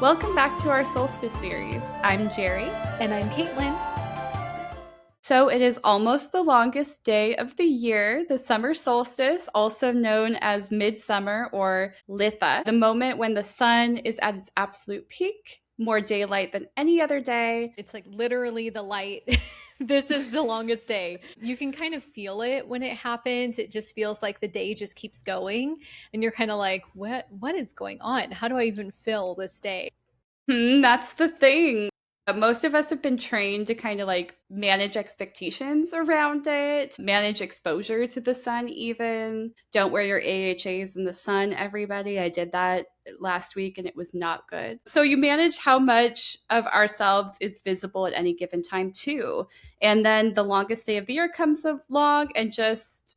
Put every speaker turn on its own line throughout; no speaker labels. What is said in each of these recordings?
Welcome back to our Solstice Series. I'm Jerry.
And I'm Caitlin.
So it is almost the longest day of the year, the summer solstice, also known as midsummer or Litha, the moment when the sun is at its absolute peak, more daylight than any other day.
It's like literally the light. This is the longest day. You can kind of feel it when it happens. It just feels like the day just keeps going. And you're kind of like, what is going on? How do I even fill this day?
That's the thing. Most of us have been trained to kind of like manage expectations around it, manage exposure to the sun, even. Don't wear your AHAs in the sun, everybody. I did that last week and it was not good. So you manage how much of ourselves is visible at any given time, too. And then the longest day of the year comes along and just,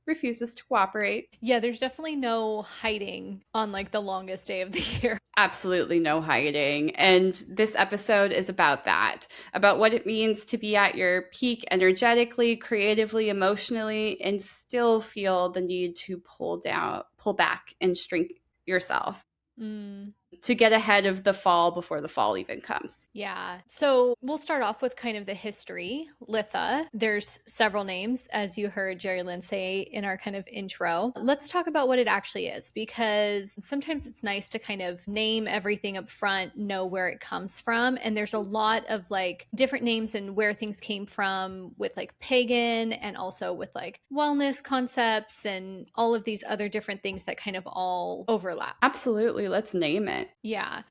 refuses to cooperate.
Yeah, there's definitely no hiding on like the longest day of the year.
Absolutely no hiding. And this episode is about that, about what it means to be at your peak energetically, creatively, emotionally, and still feel the need to pull back and shrink yourself. To get ahead of the fall before the fall even comes.
Yeah. So we'll start off with kind of the history. Litha, there's several names, as you heard Jerry Lynn say in our kind of intro. Let's talk about what it actually is, because sometimes it's nice to kind of name everything up front, know where it comes from. And there's a lot of like different names and where things came from with like pagan and also with like wellness concepts and all of these other different things that kind of all overlap.
Absolutely. Let's name it.
Yeah.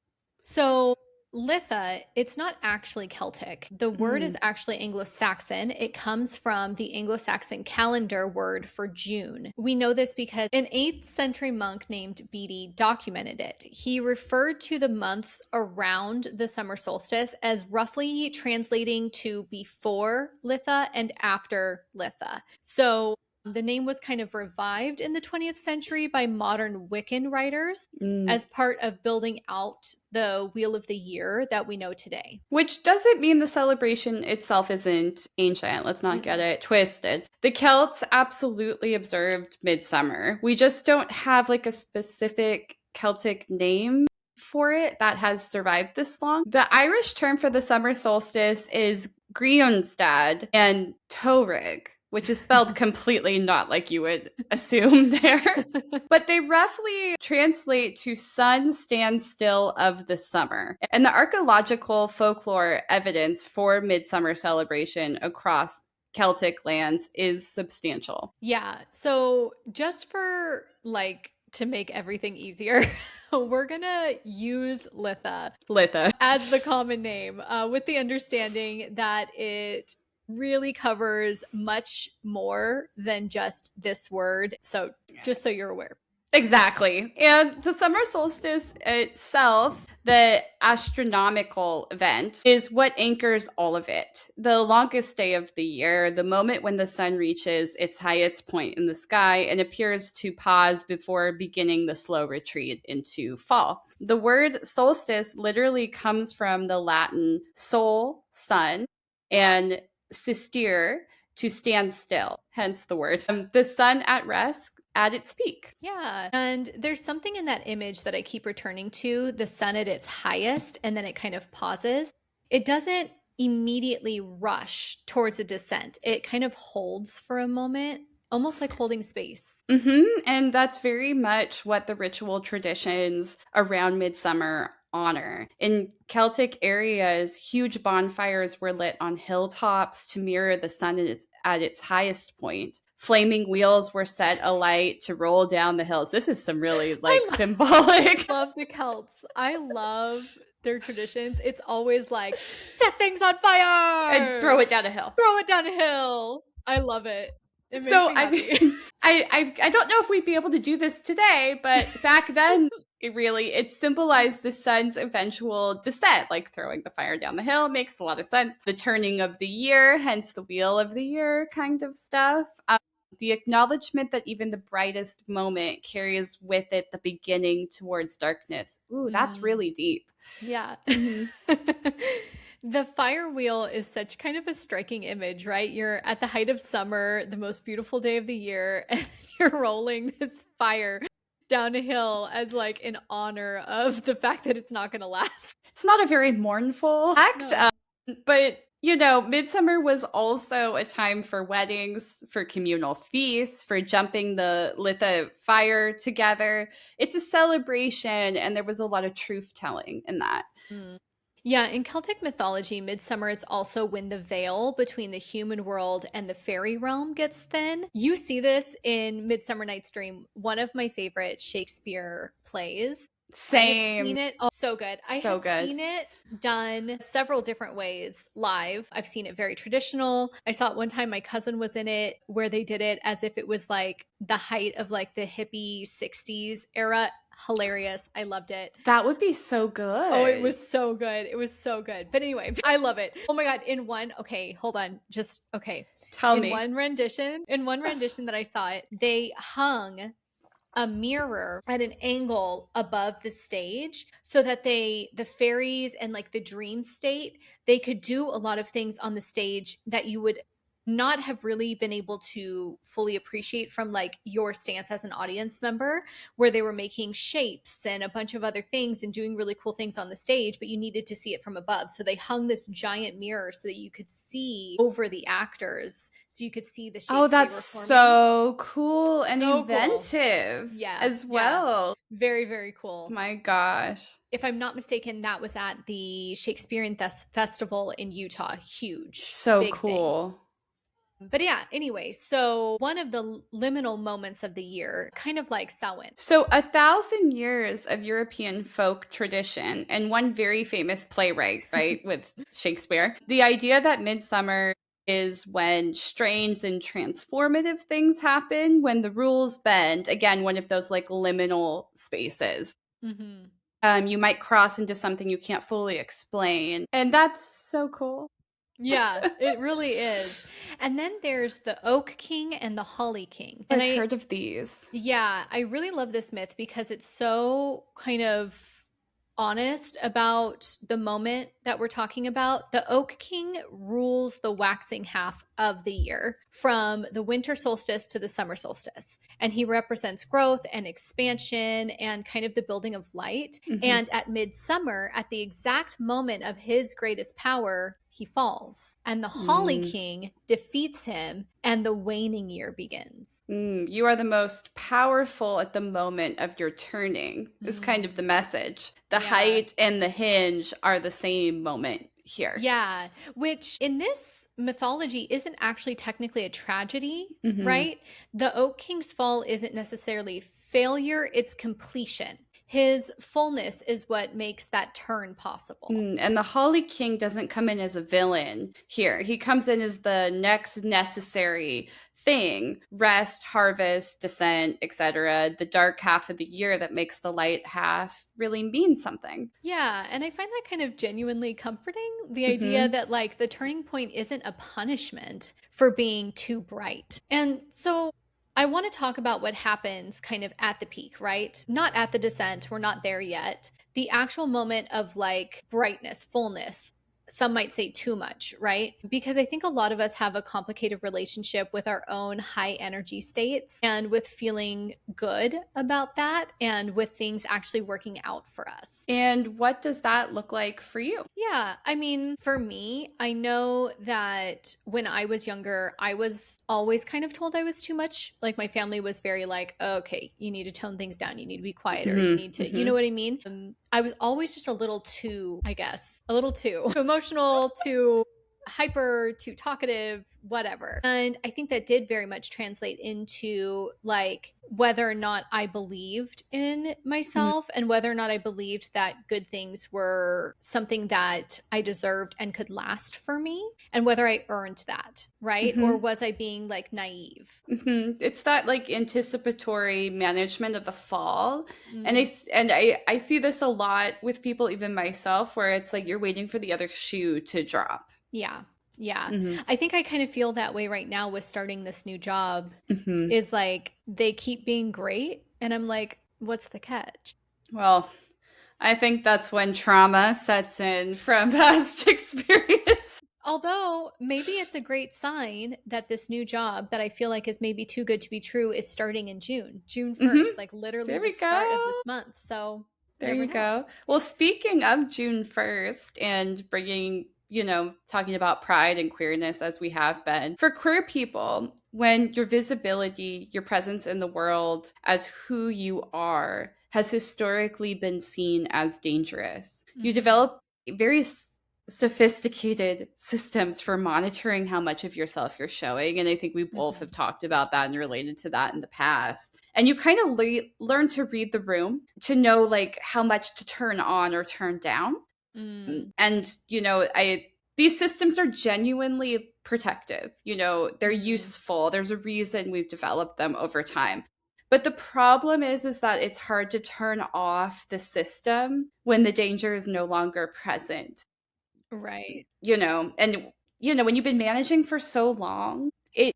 So Litha, it's not actually Celtic. The word is actually Anglo-Saxon. It comes from the Anglo-Saxon calendar word for June. We know this because an 8th century monk named Bede documented it. He referred to the months around the summer solstice as roughly translating to before Litha and after Litha. So the name was kind of revived in the 20th century by modern Wiccan writers as part of building out the Wheel of the Year that we know today.
Which doesn't mean the celebration itself isn't ancient. Let's not get it twisted. The Celts absolutely observed midsummer. We just don't have like a specific Celtic name for it that has survived this long. The Irish term for the summer solstice is Grionstad and Torig, which is spelled completely not like you would assume there. But they roughly translate to sun standstill of the summer. And the archaeological folklore evidence for midsummer celebration across Celtic lands is substantial.
Yeah. So just for like to make everything easier, we're going to use Litha as the common name with the understanding that it really covers much more than just this word. So just so you're aware.
Exactly. And the summer solstice itself, the astronomical event, is what anchors all of it. The longest day of the year, the moment when the sun reaches its highest point in the sky and appears to pause before beginning the slow retreat into fall. The word solstice literally comes from the Latin sol, sun, and sistere, to stand still, hence the word. The sun at rest at its peak.
Yeah. And there's something in that image that I keep returning to, the sun at its highest, and then it kind of pauses. It doesn't immediately rush towards a descent. It kind of holds for a moment, almost like holding space.
And that's very much what the ritual traditions around midsummer honor. In Celtic areas, huge bonfires were lit on hilltops to mirror the sun at its highest point. Flaming wheels were set alight to roll down the hills. This is some really symbolic.
I love the Celts. I love their traditions. It's always like set things on fire
and throw it down a hill.
I love it.
So I mean, I don't know if we'd be able to do this today, but back then it symbolized the sun's eventual descent, like throwing the fire down the hill makes a lot of sense. The turning of the year, hence the wheel of the year kind of stuff. The acknowledgement that even the brightest moment carries with it the beginning towards darkness. Ooh, that's really deep.
Yeah. The fire wheel is such kind of a striking image, right? You're at the height of summer, the most beautiful day of the year, and you're rolling this fire down a hill as like in honor of the fact that it's not going to last.
It's not a very mournful act,
No.
but you know, midsummer was also a time for weddings, for communal feasts, for jumping the Litha fire together. It's a celebration, and there was a lot of truth telling in that.
Mm. Yeah, in Celtic mythology, midsummer is also when the veil between the human world and the fairy realm gets thin. You see this in Midsummer Night's Dream, one of my favorite Shakespeare plays. I have
Same.
seen it. Oh, so good. I
So
have
good.
seen it done several different ways live. I've seen it very traditional. I saw it one time, my cousin was in it, where they did it as if it was like the height of like the hippie 60s era. Hilarious. I loved it.
That would be so
Oh, it
good.
was so good. It was so good. But anyway, I love it. Oh my God. Okay, hold on. Okay.
Tell me.
In one rendition that I saw it, they hung a mirror at an angle above the stage so that the fairies and like the dream state, they could do a lot of things on the stage that you would not have really been able to fully appreciate from like your stance as an audience member, where they were making shapes and a bunch of other things and doing really cool things on the stage, but you needed to see it from above. So they hung this giant mirror so that you could see over the actors, so you could see the
Oh,
shapes they
that's
were forming.
so cool and
So cool.
inventive
Yeah,
as
yeah.
well.
Very, very cool.
My gosh.
If I'm not mistaken, that was at the Shakespearean Festival in Utah. Huge,
So
big thing.
cool.
But yeah, anyway, so one of the liminal moments of the year, kind of like Samhain.
So, 1,000 years of European folk tradition and one very famous playwright, right, with Shakespeare. The idea that midsummer is when strange and transformative things happen, when the rules bend. Again, one of those like liminal spaces.
Mm-hmm.
You might cross into something you can't fully explain. And that's so cool.
Yeah, it really is. And then there's the Oak King and the Holly King. And
I've heard of these.
yeah, I really love this myth because it's so kind of honest about the moment that we're talking about. The Oak King rules the waxing half of the year, from the winter solstice to the summer solstice. And he represents growth and expansion and kind of the building of light.
Mhm.
And at midsummer, at the exact moment of his greatest power, he falls. And the Holly King defeats him, and the waning year begins.
You are the most powerful at the moment of your turning, is kind of the message. The height and the hinge are the same moment here.
Yeah, which in this mythology isn't actually technically a tragedy, right? The Oak King's fall isn't necessarily failure, it's completion. His fullness is what makes that turn possible.
And the Holly King doesn't come in as a villain here. He comes in as the next necessary thing: rest, harvest, descent, etc. The dark half of the year that makes the light half really mean something.
Yeah, and I find that kind of genuinely comforting, the idea that like the turning point isn't a punishment for being too bright. And so I want to talk about what happens kind of at the peak, right? Not at the descent, we're not there yet. The actual moment of like brightness, fullness. Some might say too much, right? Because I think a lot of us have a complicated relationship with our own high energy states and with feeling good about that and with things actually working out for us.
And what does that look like for you?
Yeah, I mean, for me, I know that when I was younger, I was always kind of told I was too much. Like my family was very like, okay, you need to tone things down. You need to be quieter. You need to, you know what I mean? I was always just a little too, I guess, a little too emotional, too hyper, too talkative, whatever. And I think that did very much translate into like whether or not I believed in myself and whether or not I believed that good things were something that I deserved and could last for me, and whether I earned that, right? Or was I being like naive?
It's that like anticipatory management of the fall. And I see this a lot with people, even myself, where it's like you're waiting for the other shoe to drop.
Yeah. Yeah. I think I kind of feel that way right now with starting this new job. Is like they keep being great and I'm like, what's the catch?
Well, I think that's when trauma sets in from past experience.
Although maybe it's a great sign that this new job that I feel like is maybe too good to be true is starting in June, June
Hmm.
1st, like literally
There
the
we
start of
go.
this month. So
There
never
you
know.
go. Well, speaking of June 1st and bringing, talking about pride and queerness as we have been, for queer people, when your visibility, your presence in the world as who you are has historically been seen as dangerous, you
Mm-hmm.
develop very sophisticated systems for monitoring how much of yourself you're showing. And I think we both
Mm-hmm.
have talked about that and related to that in the past. And you kind of learn to read the room to know like how much to turn on or turn down.
Mm.
And I these systems are genuinely protective. They're
Mm.
useful. There's a reason we've developed them over time. But the problem is that it's hard to turn off the system when the danger is no longer present.
Right.
And when you've been managing for so long, it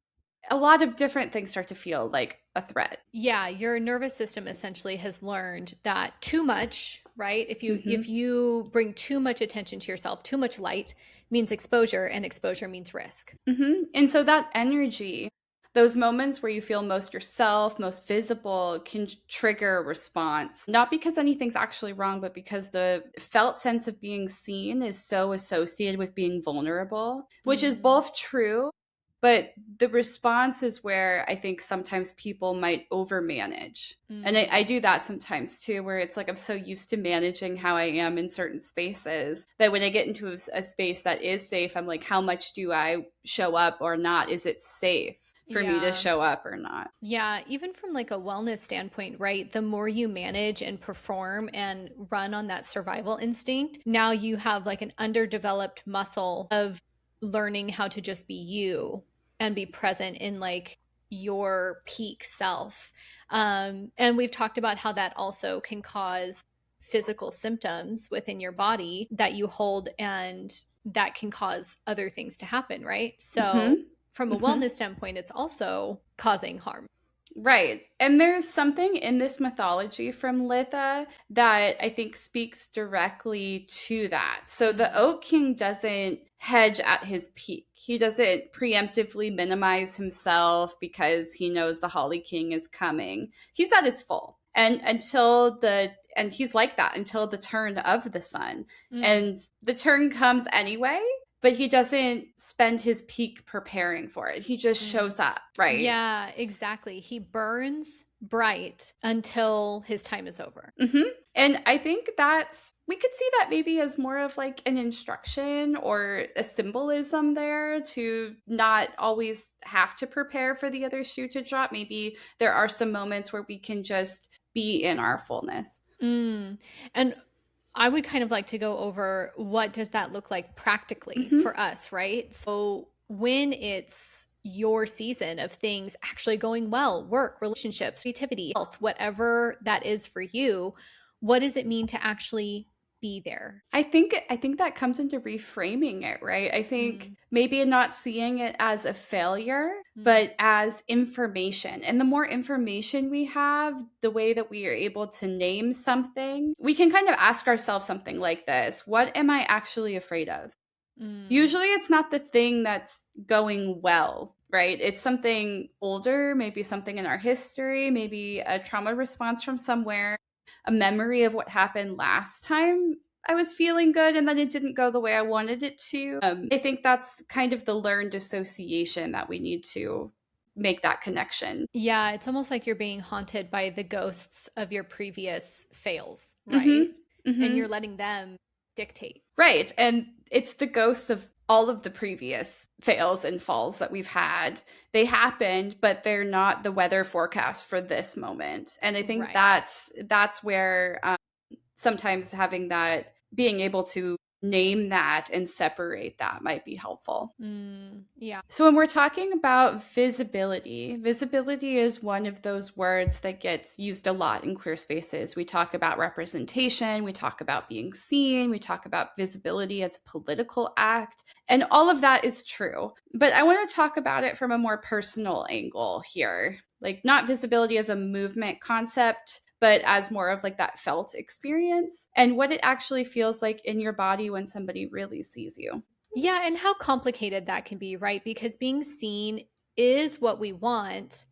a lot of different things start to feel like a threat.
Yeah, your nervous system essentially has learned that too much, right?
Hmm.
If you bring too much attention to yourself, too much light means exposure and exposure means risk.
And so that energy, those moments where you feel most yourself, most visible, can trigger a response. Not because anything's actually wrong, but because the felt sense of being seen is so associated with being vulnerable, which is
Mm.
both true. But the response is where I think sometimes people might overmanage. And I
Mm.
do that sometimes too, where it's like I'm so used to managing how I am in certain spaces that when I get into a space that is safe, I'm like, how much do I show up or not? Is it safe for me to
Yeah.
show up or not?
Yeah, even from like a wellness standpoint, right? The more you manage and perform and run on that survival instinct, now you have like an underdeveloped muscle of learning how to just be you and be present in like your peak self. And we've talked about how that also can cause physical symptoms within your body that you hold and that can cause other things to happen, right? So,
Hmm.
from a
Hmm.
wellness standpoint, it's also causing harm.
Right. And there's something in this mythology from Litha that I think speaks directly to that. So the
Mm,
Oak King doesn't hedge at his peak. He doesn't preemptively minimize himself because he knows the Holly King is coming. He's at his full. And he's like that until the turn of the sun.
mm,
And the turn comes anyway, but he doesn't spend his peak preparing for it. He just
mm.
shows up, right?
Yeah, exactly. He burns bright until his time is over.
Hmm. And I think we could see that maybe as more of like an instruction or a symbolism there to not always have to prepare for the other shoe to drop. Maybe there are some moments where we can just be in our fullness.
Mm. And I would kind of like to go over what does that look like practically
Hmm.
for us, right? So when it's your season of things actually going well, work, relationships, creativity, health, whatever that is for you, what does it mean to actually be there?
I think that comes into reframing it, right? I think
Mm,
maybe not seeing it as a failure,
mm,
but as information. And the more information we have, the way that we are able to name something, we can kind of ask ourselves something like this: what am I actually afraid of?
mm,
Usually it's not the thing that's going well, right? It's something older, maybe something in our history, maybe a trauma response from somewhere, a memory of what happened last time I was feeling good and then it didn't go the way I wanted it to. I think that's kind of the learned association that we need to make that connection.
yeah, it's almost like you're being haunted by the ghosts of your previous fails, right?
Mhm.
And
Mhm.
you're letting them dictate.
Right. And it's the ghosts of all of the previous fails and falls that we've had. They happened, but they're not the weather forecast for this moment. And I think
Right.
that's where sometimes having that, being able to name that and separate that might be helpful.
Mm, yeah.
So, when we're talking about visibility, visibility is one of those words that gets used a lot in queer spaces. We talk about representation, we talk about being seen, we talk about visibility as a political act, and all of that is true. But I want to talk about it from a more personal angle here. Like, not visibility as a movement concept, but as more of like that felt experience and what it actually feels like in your body when somebody really sees you.
Yeah, and how complicated that can be, right? Because being seen is what we want,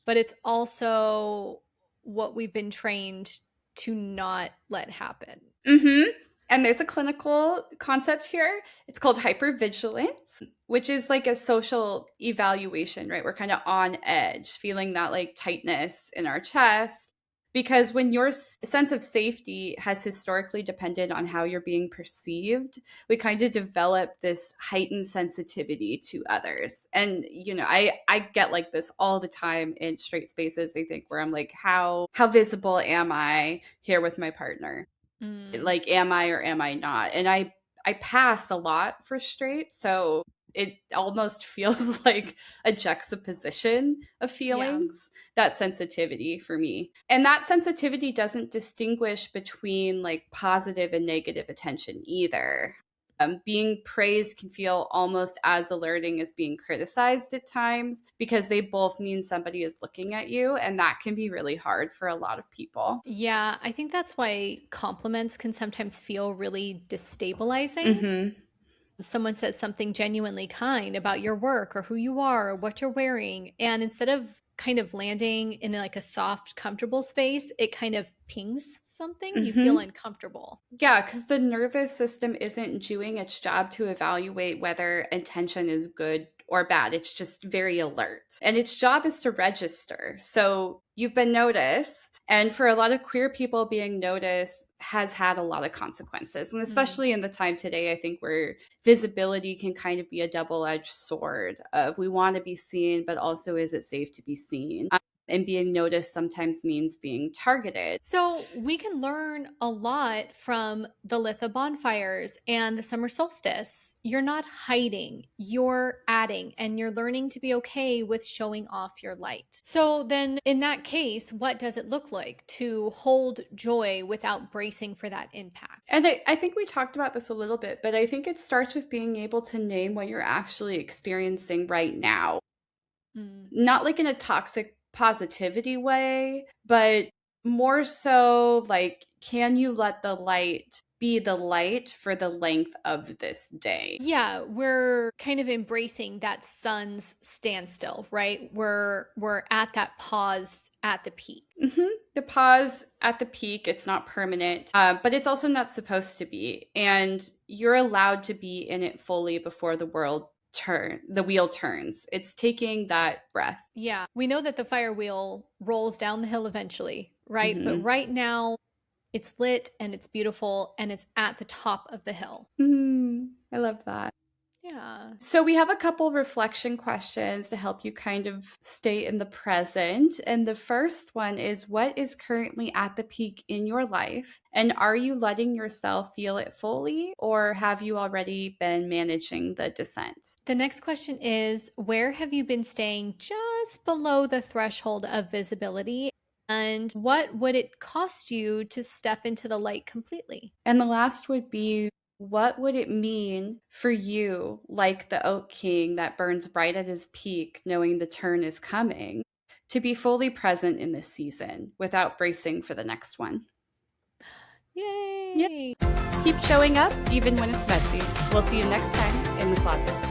but it's also what we've been trained to not let happen.
Mm-hmm. And there's a clinical concept here. It's called hypervigilance, which is like a social evaluation, right? We're kind of on edge, feeling that like tightness in our chest. Because when your sense of safety has historically depended on how you're being perceived, we kind of develop this heightened sensitivity to others. And I get like this all the time in straight spaces, I think, where I'm like, how visible am I here with my partner?
Mm,
Like, am I or am I not? And I pass a lot for straight, so it almost feels like a juxtaposition of
yeah.
feelings, that sensitivity for me. And that sensitivity doesn't distinguish between like positive and negative attention either. Being praised can feel almost as alerting as being criticized at times because they both mean somebody is looking at you, and that can be really hard for a lot of people.
Yeah, I think that's why compliments can sometimes feel really destabilizing.
Mm-hmm.
Someone says something genuinely kind about your work or who you are or what you're wearing, and instead of kind of landing in like a soft, comfortable space, it kind of pings something. You feel
Mm-hmm.
uncomfortable.
Yeah, because the nervous system isn't doing its job to evaluate whether intention is good or bad. It's just very alert. And its job is to register. So you've been noticed. And for a lot of queer people, being noticed has had a lot of consequences. And
Mm.
especially in the time today, I think where visibility can kind of be a double edged sword of we want to be seen, but also is it safe to be seen? And being noticed sometimes means being targeted.
So we can learn a lot from the Litha bonfires and the summer solstice. You're not hiding, you're adding, and you're learning to be okay with showing off your light. So then, in that case, what does it look like to hold joy without bracing for that impact?
And I think we talked about this a little bit, but I think it starts with being able to name what you're actually experiencing right now.
Mm.
Not like in a toxic positivity way, but more so like, can you let the light be the light for the length of this day?
Yeah, we're kind of embracing that sun's standstill, right? We're at that pause at the peak.
Mm-hmm. The pause at the peak, it's not permanent, but it's also not supposed to be. And you're allowed to be in it fully before the wheel turns. It's taking that breath.
Yeah, we know that the fire wheel rolls down the hill eventually, right? But
Mm-hmm.
right now, it's lit and it's beautiful and it's at the top of the hill.
I love that.
Yeah.
So, we have a couple reflection questions to help you kind of stay in the present. And the first one is, what is currently at the peak in your life? And are you letting yourself feel it fully, or have you already been managing the descent?
The next question is, where have you been staying just below the threshold of visibility? And what would it cost you to step into the light completely?
And the last would be, what would it mean for you, like the Oak King that burns bright at his peak, knowing the turn is coming, to be fully present in this season without bracing for the next one? Yep.
Yay!
Keep showing up even when it's messy. We'll see you next time in the closet.